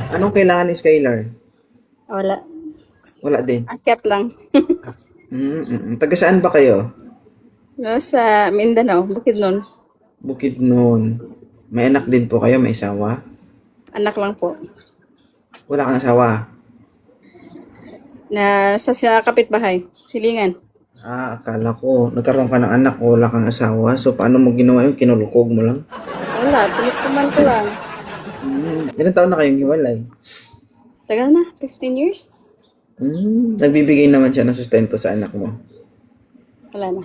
Anong kailangan ni Skylar? Wala. Wala din. Akyat lang. Taga saan ba kayo? Nasa Mindanao, Bukidnon. Bukidnon. May anak din po kayo, may asawa? Anak lang po. Wala kang asawa? Sa kapitbahay. Silingan. Akala ko, nagkaroon ka ng anak o wala kang asawa. So, paano mo ginawa yun? Kinulukog mo lang? Wala, pinagkuman ko lang. Ilan taon na kayong hiwalay? Tagal na, 15 years? Nagbibigay naman siya ng sustento sa anak mo. Wala na.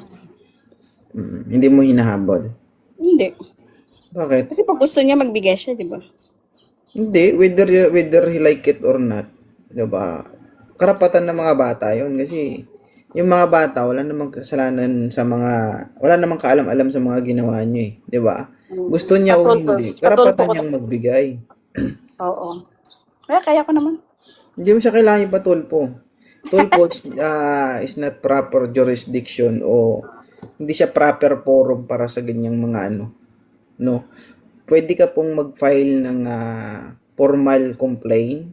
Hindi mo hinahabol. Hindi. Bakit? Kasi pag gusto niya, magbigay siya, di ba? Hindi, whether he like it or not. Diba? Karapatan ng mga bata yun. Kasi, yung mga bata, wala namang kasalanan sa mga, wala namang kaalam-alam sa mga ginawa niyo eh. Diba? Gusto niya o hindi, Patulpo karapatan ko. niyang magbigay. Oo. Kaya ko naman. Hindi mo siya kailangan ipatulpo. Tulpo is not proper jurisdiction o hindi siya proper forum para sa ganyang mga ano. No? Pwede ka pong mag-file ng formal complaint.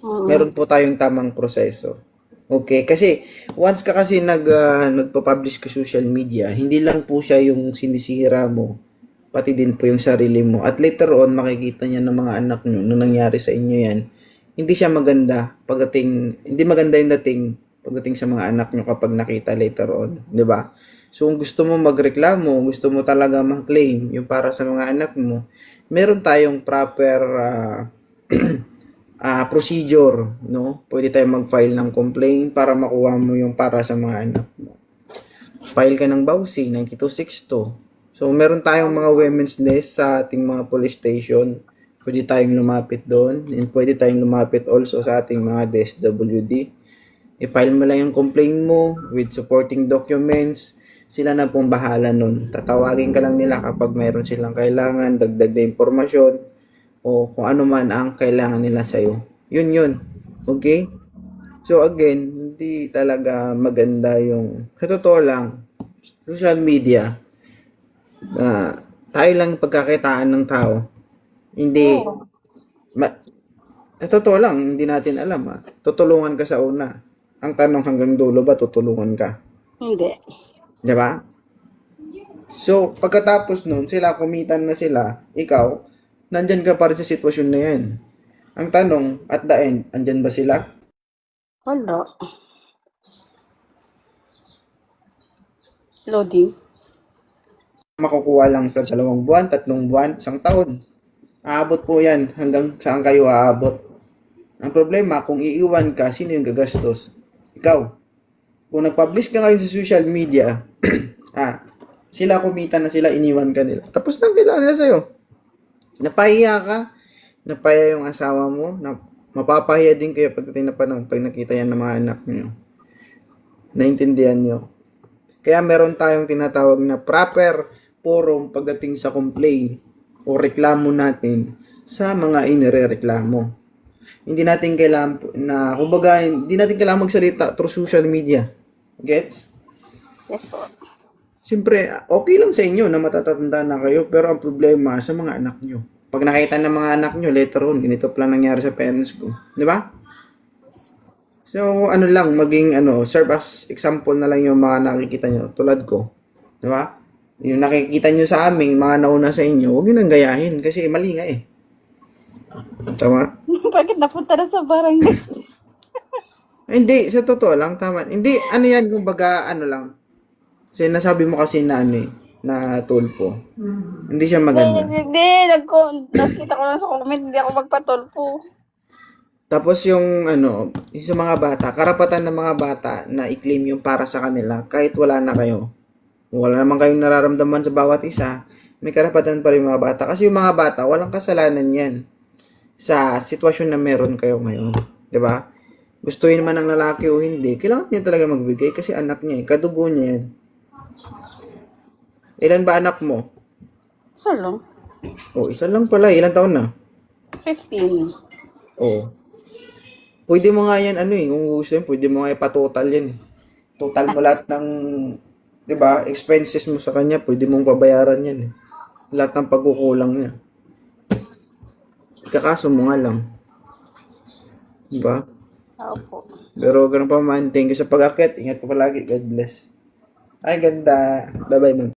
Meron po tayong tamang proseso. Okay, kasi once ka kasi nagpa-publish ka social media, hindi lang po siya yung sinisira mo, pati din po yung sarili mo. At later on, makikita niya ng mga anak nyo nung nangyari sa inyo yan. Hindi siya maganda hindi maganda yung dating pagdating sa mga anak nyo kapag nakita later on, 'di ba? So, kung gusto mo magreklamo, gusto mo talaga ma-claim yung para sa mga anak mo, meron tayong proper procedure, no? Pwede tayong mag-file ng complaint para makuha mo yung para sa mga anak mo. File ka ng BAUSI 9262. So, meron tayong mga women's desk sa ating mga police station. Pwede tayong lumapit doon. And pwede tayong lumapit also sa ating mga DSWD. I-file mo lang yung complaint mo with supporting documents. Sila na pong bahala nun. Tatawagin ka lang nila kapag mayroon silang kailangan, dagdag na impormasyon, o kung ano man ang kailangan nila sa'yo. Yun. Okay? So again, hindi talaga maganda yung, sa totoo lang, social media, tayo lang pagkakitaan ng tao. Hindi, sa totoo lang, hindi natin alam tutulungan ka sa una. Ang tanong hanggang dulo ba tutulungan ka? Hindi. Diba? So, pagkatapos nun, sila kumitan na sila, ikaw, nandyan ka pa rin sa sitwasyon na yan. Ang tanong, at the end, andyan ba sila? Wala. Loading. Makukuha lang sa 2 buwan, 3 buwan, 1 taon. Aabot po yan hanggang saan kayo aabot. Ang problema, kung iiwan ka, sino yung gagastos? Ikaw. Kung nag-publish ka ngayon sa social media, sila kumita na sila, iniwan ka nila. Tapos na kailangan nila sa'yo. Napahiya ka, napahiya yung asawa mo, mapapahiya din kayo pagdating na panahon pag nakita yan ng mga anak nyo. Naintindihan nyo. Kaya meron tayong tinatawag na proper forum pagdating sa complaint o reklamo natin sa mga inirereklamo. Hindi natin kailangan hindi natin kailangan magsalita through social media. Gets? Yes po. Siyempre, okay lang sa inyo na matatanda na kayo, pero ang problema sa mga anak nyo. Pag nakita ng mga anak nyo, later on, ganito pala nangyari sa parents ko. Di ba? So, serve as example na lang yung mga nakikita nyo, tulad ko. Di ba? Yung nakikita nyo sa amin, mga nauna sa inyo, huwag nyo nang gayahin kasi mali nga eh. Tama? Bakit napunta na sa barangay? Hindi, sa totoo lang, tama. Hindi, yan, kumbaga, lang. Kasi nasabi mo kasi na na tulpo. Hindi siya maganda. Hindi. Nakita ko lang sa comment, hindi ako magpatulpo. Tapos yung sa mga bata, karapatan ng mga bata na i-claim yung para sa kanila kahit wala na kayo. Wala naman kayong nararamdaman sa bawat isa, may karapatan pa rin mga bata. Kasi yung mga bata, walang kasalanan yan sa sitwasyon na meron kayo ngayon. 'Di ba? Gustuhin man ng lalaki o hindi, kailangan niya talaga magbigay kasi anak niya kadugo niya yan. Ilan ba anak mo? Isa lang. Isa lang pala. Ilan taon na? 15. Pwede mo nga yan, kung gusto yun, pwede mo nga ipatotal yan. Total mo lahat ng, 'di ba, expenses mo sa kanya, pwede mong babayaran yan. Lahat ng pagkukulang niya. Kakaso mo nga lang. Diba? Opo. Pero ganun pa man, thank you sa pag-akit. Ingat ka palagi. God bless. Ay, ganda. Bye-bye, ma'am.